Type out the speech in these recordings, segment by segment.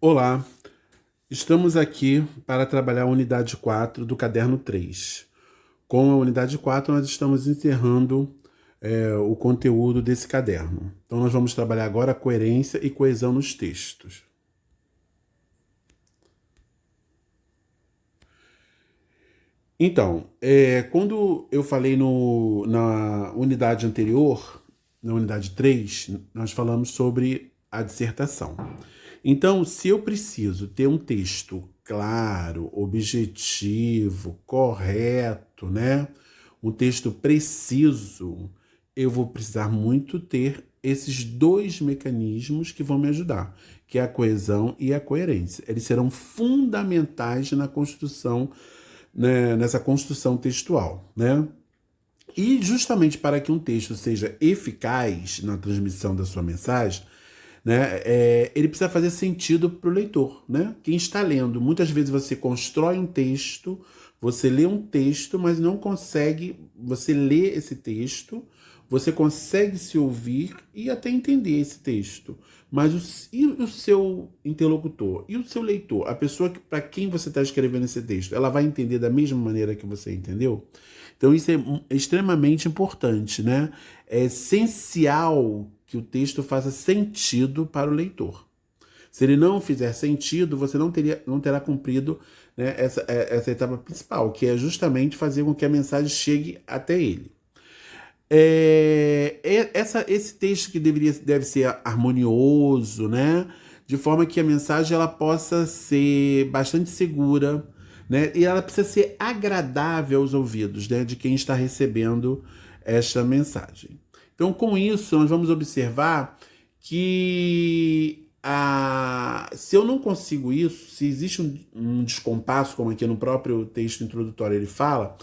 Olá, estamos aqui para trabalhar a unidade 4 do caderno 3. Com a unidade 4, nós estamos encerrando o conteúdo desse caderno. Então, nós vamos trabalhar agora a coerência e coesão nos textos. Então, quando eu falei na unidade anterior, na unidade 3, nós falamos sobre a dissertação. Então, se eu preciso ter um texto claro, objetivo, correto, né? Um texto preciso, eu vou precisar muito ter esses dois mecanismos que vão me ajudar, que é a coesão e a coerência. Eles serão fundamentais na construção, né, nessa construção textual, né? E justamente para que um texto seja eficaz na transmissão da sua mensagem, né, ele precisa fazer sentido para o leitor, né? Quem está lendo, muitas vezes você constrói um texto, você lê um texto, mas não consegue, você lê esse texto, você consegue se ouvir e até entender esse texto, mas e o seu interlocutor, e o seu leitor, a pessoa para quem você está escrevendo esse texto, ela vai entender da mesma maneira que você entendeu? Então isso é extremamente importante, né? É essencial que o texto faça sentido para o leitor. Se ele não fizer sentido, você não terá cumprido, né, essa etapa principal, que é justamente fazer com que a mensagem chegue até ele. Esse texto que deve ser harmonioso, né? De forma que a mensagem ela possa ser bastante segura, né? E ela precisa ser agradável aos ouvidos, né, de quem está recebendo esta mensagem. Então, com isso, nós vamos observar que se eu não consigo isso, se existe um descompasso, como aqui no próprio texto introdutório ele fala,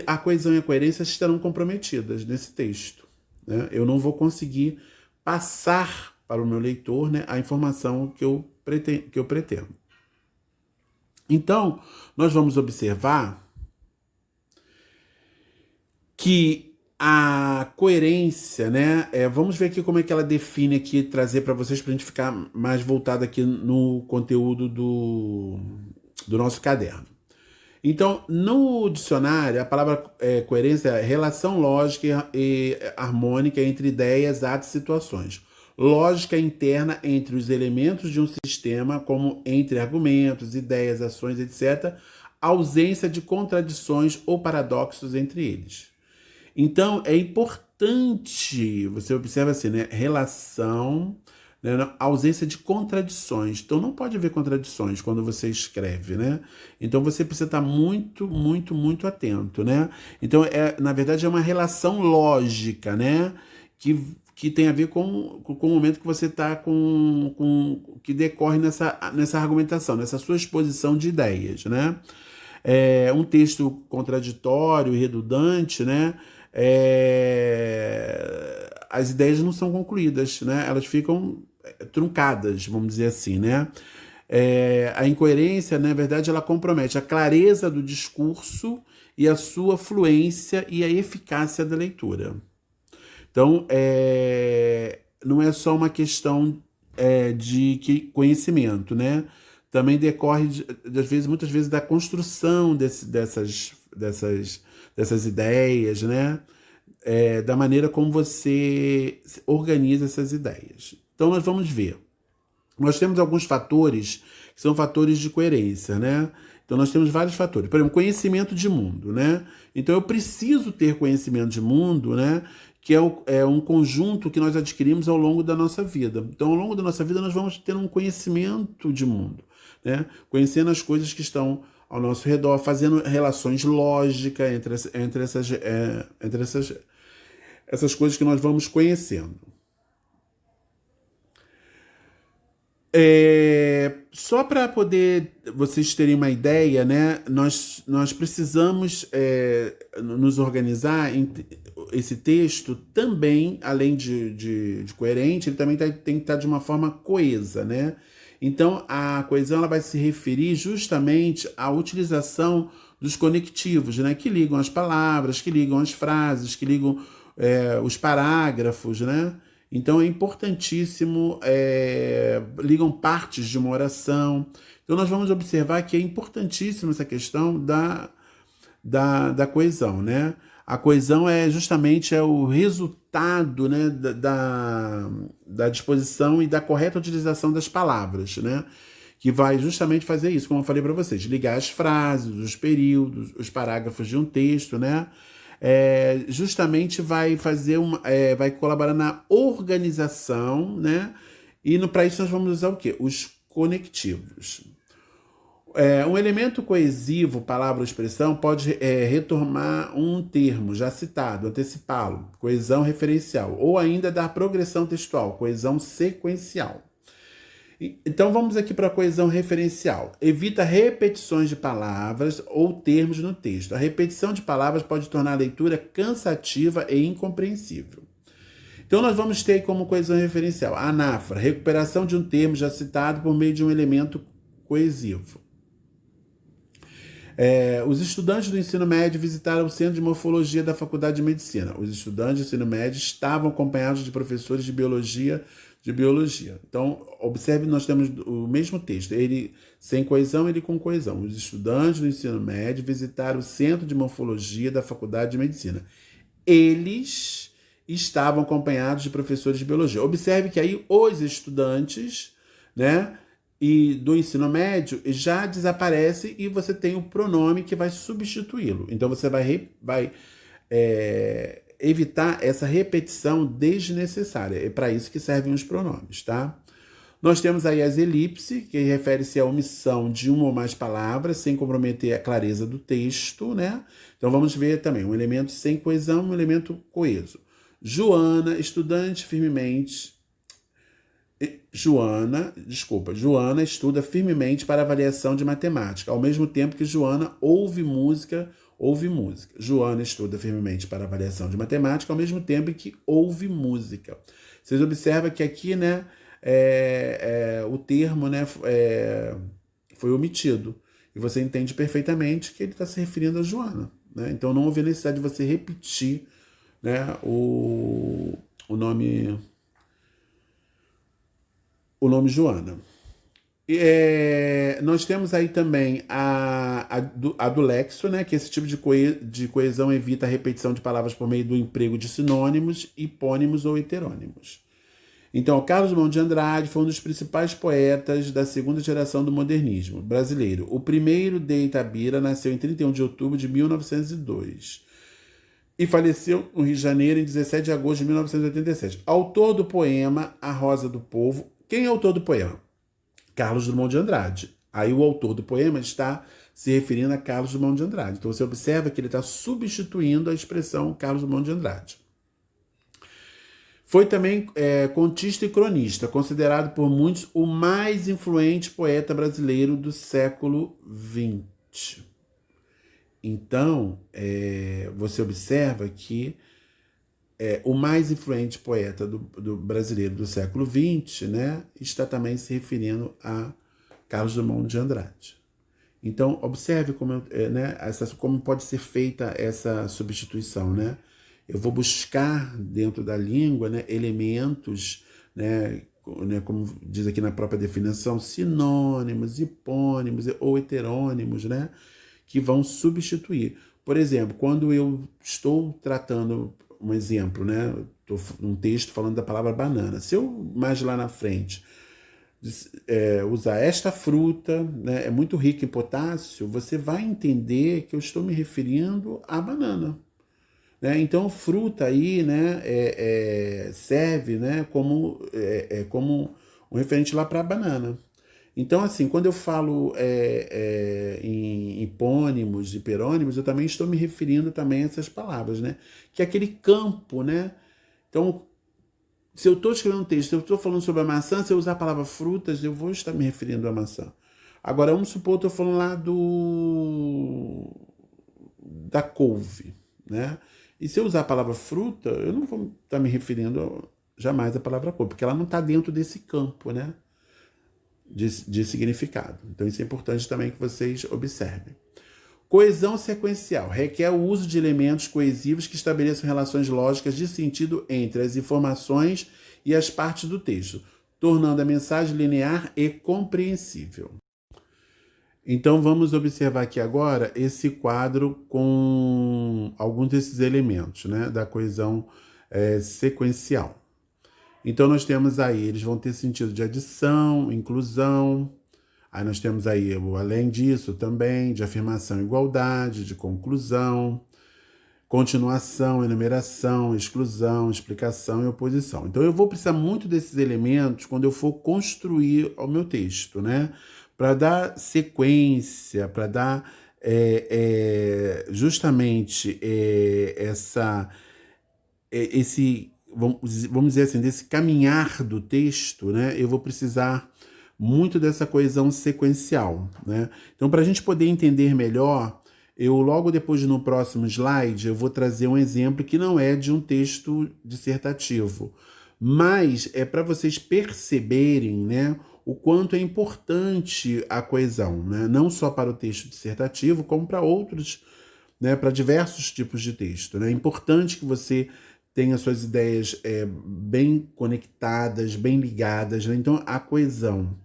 a coesão e a coerência estarão comprometidas nesse texto, né? Eu não vou conseguir passar para o meu leitor, né, a informação que eu pretendo. Então, nós vamos observar que a coerência, né? Vamos ver aqui como é que ela define aqui, trazer para vocês, para a gente ficar mais voltado aqui no conteúdo do nosso caderno. Então, no dicionário, a palavra coerência é relação lógica e harmônica entre ideias, atos e situações. Lógica interna entre os elementos de um sistema, como entre argumentos, ideias, ações, etc. Ausência de contradições ou paradoxos entre eles. Então, é importante, você observa assim, né? Relação, né? Ausência de contradições. Então, não pode haver contradições quando você escreve, né? Então, você precisa estar muito, muito, muito atento, né? Então, na verdade, é uma relação lógica, né? Que tem a ver com o momento que você está que decorre nessa argumentação, nessa sua exposição de ideias, né? Um texto contraditório e redundante, né? As ideias não são concluídas, né? Elas ficam truncadas, vamos dizer assim, né? A incoerência, na verdade, ela compromete a clareza do discurso e a sua fluência e a eficácia da leitura. Então, não é só uma questão de conhecimento, né? Também decorre, muitas vezes, da construção dessas ideias, né? Da maneira como você organiza essas ideias. Então, nós vamos ver. Nós temos alguns fatores que são fatores de coerência, né? Então, nós temos vários fatores. Por exemplo, conhecimento de mundo, né? Então, eu preciso ter conhecimento de mundo, né? Que é um conjunto que nós adquirimos ao longo da nossa vida. Então, ao longo da nossa vida, nós vamos ter um conhecimento de mundo, né? Conhecendo as coisas que estão ao nosso redor, fazendo relações lógicas entre essas coisas que nós vamos conhecendo. Só para poder vocês terem uma ideia, né? Nós precisamos nos organizar. Esse texto também, além de coerente, ele também tem que estar de uma forma coesa, né? Então, a coesão ela vai se referir justamente à utilização dos conectivos, né? Que ligam as palavras, que ligam as frases, que ligam os parágrafos, né? Então é importantíssimo, ligam partes de uma oração. Então nós vamos observar que é importantíssima essa questão da coesão, né? A coesão é justamente o resultado, né, da disposição e da correta utilização das palavras, né? Que vai justamente fazer isso, como eu falei para vocês, ligar as frases, os períodos, os parágrafos de um texto, né? Justamente vai fazer vai colaborar na organização, né? E para isso nós vamos usar o quê? Os conectivos. Um elemento coesivo, palavra ou expressão, pode retomar um termo já citado, antecipá-lo, coesão referencial, ou ainda dar progressão textual, coesão sequencial. Então vamos aqui para a coesão referencial. Evita repetições de palavras ou termos no texto. A repetição de palavras pode tornar a leitura cansativa e incompreensível. Então nós vamos ter como coesão referencial a anáfora, recuperação de um termo já citado por meio de um elemento coesivo. Os estudantes do ensino médio visitaram o Centro de Morfologia da Faculdade de Medicina. Os estudantes do ensino médio estavam acompanhados de professores de biologia. Então, observe, nós temos o mesmo texto, ele sem coesão, ele com coesão. Os estudantes do ensino médio visitaram o Centro de Morfologia da Faculdade de Medicina. Eles estavam acompanhados de professores de biologia. Observe que aí os estudantes, né, e do ensino médio já desaparece e você tem o pronome que vai substituí-lo. Então você vai evitar essa repetição desnecessária. É para isso que servem os pronomes, tá? Nós temos aí as elipses, que refere-se à omissão de uma ou mais palavras, sem comprometer a clareza do texto, né? Então vamos ver também um elemento sem coesão, um elemento coeso. Joana estuda firmemente para avaliação de matemática, ao mesmo tempo que Joana ouve música. Joana estuda firmemente para avaliação de matemática, ao mesmo tempo que ouve música. Vocês observam que aqui, né, o termo, né, foi omitido. E você entende perfeitamente que ele está se referindo a Joana, né? Então não houve necessidade de você repetir, né, o nome Joana. Nós temos aí também a do Lexo, né, que esse tipo de coesão evita a repetição de palavras por meio do emprego de sinônimos, hipônimos ou heterônimos. Então, Carlos Drummond de Andrade foi um dos principais poetas da segunda geração do modernismo brasileiro. O primeiro de Itabira nasceu em 31 de outubro de 1902 e faleceu no Rio de Janeiro em 17 de agosto de 1987. Autor do poema A Rosa do Povo. Quem é autor do poema? Carlos Drummond de Andrade. Aí o autor do poema está se referindo a Carlos Drummond de Andrade. Então você observa que ele está substituindo a expressão Carlos Drummond de Andrade. Foi também contista e cronista, considerado por muitos o mais influente poeta brasileiro do século XX. Então, você observa que o mais influente poeta do brasileiro do século XX, né, está também se referindo a Carlos Drummond de Andrade. Então, observe como pode ser feita essa substituição, né? Eu vou buscar dentro da língua, né, elementos, né, como diz aqui na própria definição, sinônimos, hipônimos ou heterônimos, né, que vão substituir. Por exemplo, quando eu estou tratando um exemplo, né, estou num texto falando da palavra banana. Se eu mais lá na frente usar esta fruta, né, é muito rica em potássio, você vai entender que eu estou me referindo à banana. Né? Então, fruta aí, né, serve, né, como um referente lá para a banana. Então, assim, quando eu falo em hipônimos, hiperônimos, eu também estou me referindo também a essas palavras, né? Que é aquele campo, né? Então, se eu estou escrevendo um texto, se eu estou falando sobre a maçã, se eu usar a palavra frutas, eu vou estar me referindo à maçã. Agora, vamos supor que eu estou falando lá da couve, né? E se eu usar a palavra fruta, eu não vou estar me referindo jamais à palavra couve, porque ela não está dentro desse campo, né, de significado. Então isso é importante também que vocês observem. Coesão sequencial requer o uso de elementos coesivos que estabeleçam relações lógicas de sentido entre as informações e as partes do texto, tornando a mensagem linear e compreensível. Então vamos observar aqui agora esse quadro com alguns desses elementos, né, da coesão sequencial. Então nós temos aí, eles vão ter sentido de adição, inclusão. Aí nós temos aí, além disso também, de afirmação e igualdade, de conclusão, continuação, enumeração, exclusão, explicação e oposição. Então eu vou precisar muito desses elementos quando eu for construir o meu texto, né? Para dar sequência, para dar justamente esse, vamos dizer assim, desse caminhar do texto, né? Eu vou precisar muito dessa coesão sequencial, né? Então, para a gente poder entender melhor, eu logo depois no próximo slide eu vou trazer um exemplo que não é de um texto dissertativo, mas é para vocês perceberem, né, o quanto é importante a coesão, né? Não só para o texto dissertativo, como para outros, né, para diversos tipos de texto, né? É importante que você tenha suas ideias bem conectadas, bem ligadas, né? Então, a coesão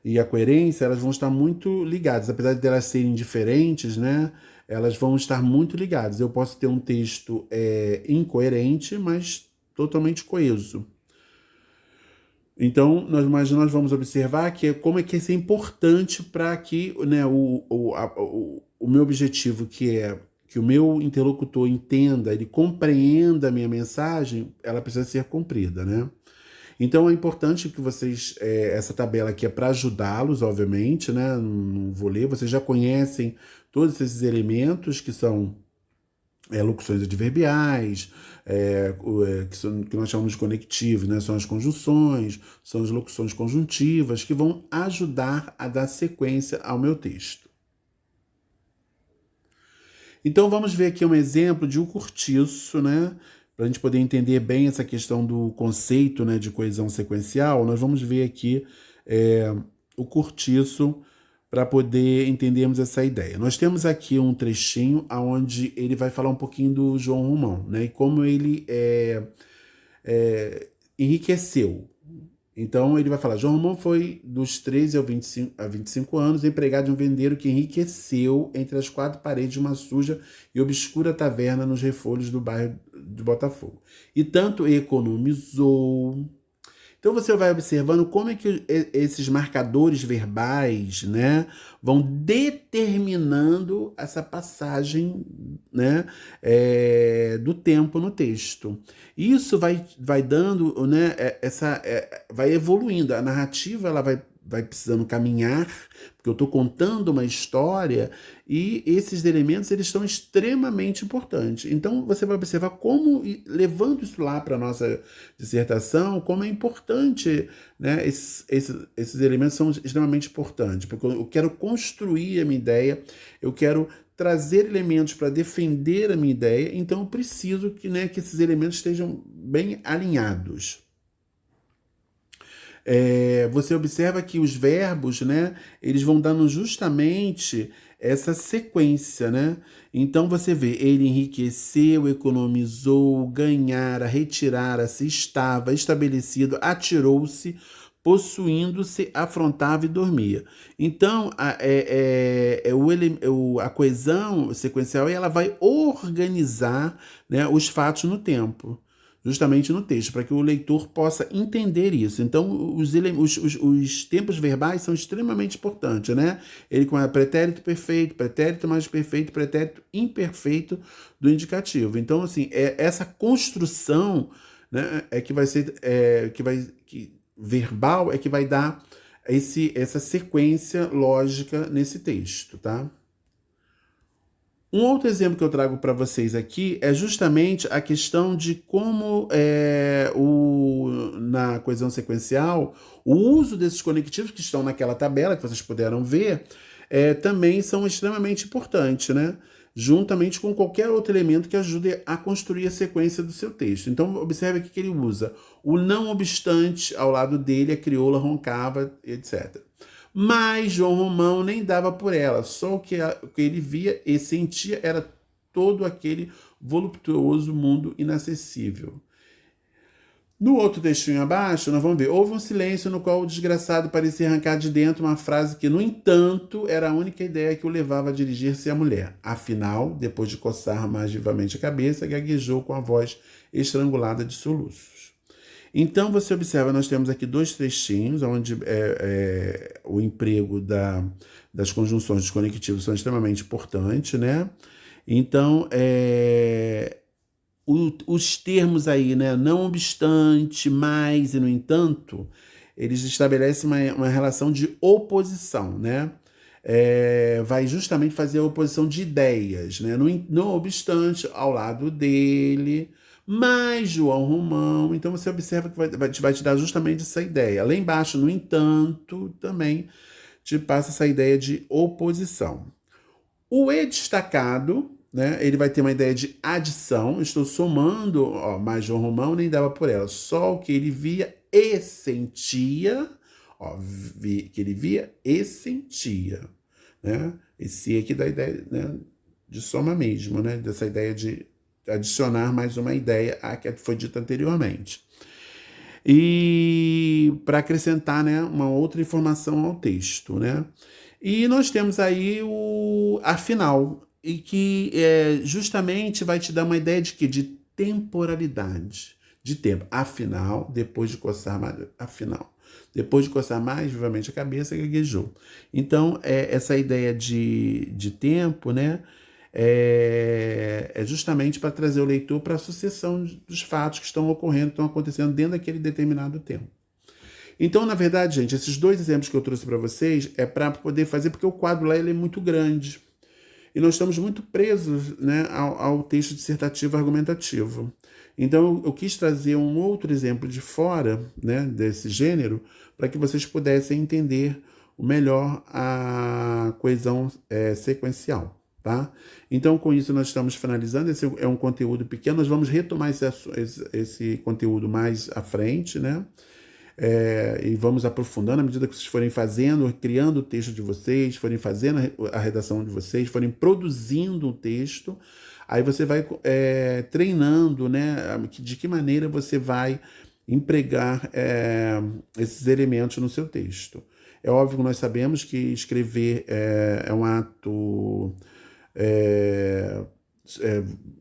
e a coerência, elas vão estar muito ligadas, apesar de elas serem diferentes, né? Elas vão estar muito ligadas. Eu posso ter um texto incoerente, mas totalmente coeso. Então, nós vamos observar que como é que isso é importante para que, né, o meu objetivo, que é que o meu interlocutor entenda, ele compreenda a minha mensagem, ela precisa ser cumprida, né? Então é importante que vocês, essa tabela aqui é para ajudá-los, obviamente, né? Não vou ler, vocês já conhecem todos esses elementos que são locuções adverbiais, que nós chamamos de conectivos, né? São as conjunções, são as locuções conjuntivas que vão ajudar a dar sequência ao meu texto. Então vamos ver aqui um exemplo de um cortiço, né? Para a gente poder entender bem essa questão do conceito, né, de coesão sequencial, nós vamos ver aqui o cortiço para poder entendermos essa ideia. Nós temos aqui um trechinho onde ele vai falar um pouquinho do João Romão, né, e como ele enriqueceu. Então ele vai falar, João Romão foi dos 13 a 25 anos empregado de um vendeiro que enriqueceu entre as quatro paredes de uma suja e obscura taverna nos refolhos do bairro de Botafogo. E tanto economizou. Então você vai observando como é que esses marcadores verbais, né, vão determinando essa passagem, né, do tempo no texto. Isso vai dando, né, vai evoluindo. A narrativa ela vai precisando caminhar, porque eu estou contando uma história e esses elementos eles são extremamente importantes. Então você vai observar como, levando isso lá para a nossa dissertação, como é importante, né, esses elementos são extremamente importantes, porque eu quero construir a minha ideia, eu quero trazer elementos para defender a minha ideia, então eu preciso que esses elementos estejam bem alinhados. Você observa que os verbos, né, eles vão dando justamente essa sequência, né? Então você vê, ele enriqueceu, economizou, ganhara, retirara-se, estava estabelecido, atirou-se, possuindo-se, afrontava e dormia. Então a coesão sequencial ela vai organizar, né, os fatos no tempo, justamente no texto, para que o leitor possa entender isso. Então, os tempos verbais são extremamente importantes, né? Ele com pretérito perfeito, pretérito mais perfeito, pretérito imperfeito do indicativo. Então, assim, essa construção, né, que vai ser, verbal é que vai dar essa sequência lógica nesse texto, tá? Um outro exemplo que eu trago para vocês aqui é justamente a questão de como na coesão sequencial, o uso desses conectivos que estão naquela tabela que vocês puderam ver também são extremamente importantes, né? Juntamente com qualquer outro elemento que ajude a construir a sequência do seu texto. Então, observe aqui que ele usa o não obstante, ao lado dele a crioula roncava, etc. Mas João Romão nem dava por ela, só o que ele via e sentia era todo aquele voluptuoso mundo inacessível. No outro textinho abaixo, nós vamos ver, houve um silêncio no qual o desgraçado parecia arrancar de dentro uma frase que, no entanto, era a única ideia que o levava a dirigir-se à mulher. Afinal, depois de coçar mais vivamente a cabeça, gaguejou com a voz estrangulada de soluços. Então, você observa, nós temos aqui dois trechinhos, onde o emprego das conjunções dos conectivos são extremamente importantes, né? Então, os termos aí, né? Não obstante, mas e no entanto, eles estabelecem uma relação de oposição, né? Vai justamente fazer a oposição de ideias, né? Não obstante, ao lado dele, mas João Romão. Então você observa que vai te dar justamente essa ideia. Lá embaixo, no entanto, também te passa essa ideia de oposição. O E destacado, né, ele vai ter uma ideia de adição. Estou somando, ó, mas João Romão nem dava por ela. Só o que ele via e sentia, ó, que ele via e sentia. Né? Esse aqui dá a ideia, né, de soma mesmo, né? Dessa ideia de adicionar mais uma ideia à que foi dita anteriormente. E para acrescentar, né, uma outra informação ao texto, né? E nós temos aí o afinal, e que justamente vai te dar uma ideia de que? De temporalidade, de tempo. Afinal, depois de coçar mais vivamente a cabeça, gaguejou. Então, essa ideia de tempo, né? É justamente para trazer o leitor para a sucessão dos fatos que estão ocorrendo, que estão acontecendo dentro daquele determinado tempo. Então, na verdade, gente, esses dois exemplos que eu trouxe para vocês é para poder fazer, porque o quadro lá ele é muito grande. E nós estamos muito presos, né, ao texto dissertativo argumentativo. Então, eu quis trazer um outro exemplo de fora, né, desse gênero, para que vocês pudessem entender melhor a coesão sequencial. Tá? Então, com isso, nós estamos finalizando. Esse é um conteúdo pequeno. Nós vamos retomar esse conteúdo mais à frente, né? E vamos aprofundando à medida que vocês forem fazendo, criando o texto de vocês, forem fazendo a redação de vocês, forem produzindo o texto, aí você vai treinando, né, de que maneira você vai empregar esses elementos no seu texto. É óbvio que nós sabemos que escrever é um ato,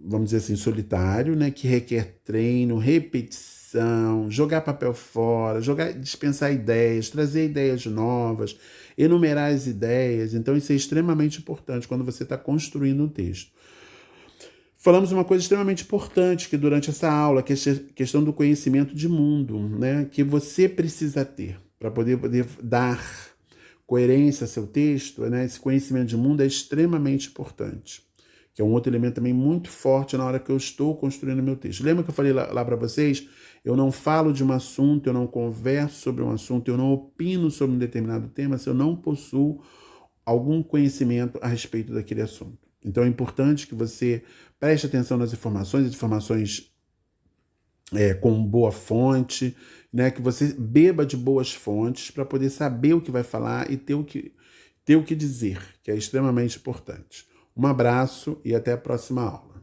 vamos dizer assim, solitário, né, que requer treino, repetição, jogar papel fora, dispensar ideias, trazer ideias novas, enumerar as ideias. Então isso é extremamente importante quando você está construindo um texto. Falamos uma coisa extremamente importante que durante essa aula, que é a questão do conhecimento de mundo, né, que você precisa ter para poder dar coerência ao seu texto, né? Esse conhecimento de mundo é extremamente importante, que é um outro elemento também muito forte na hora que eu estou construindo meu texto. Lembra que eu falei lá para vocês? Eu não falo de um assunto, eu não converso sobre um assunto, eu não opino sobre um determinado tema se eu não possuo algum conhecimento a respeito daquele assunto. Então é importante que você preste atenção nas informações com boa fonte, né? Que você beba de boas fontes para poder saber o que vai falar e ter o que dizer, que é extremamente importante. Um abraço e até a próxima aula.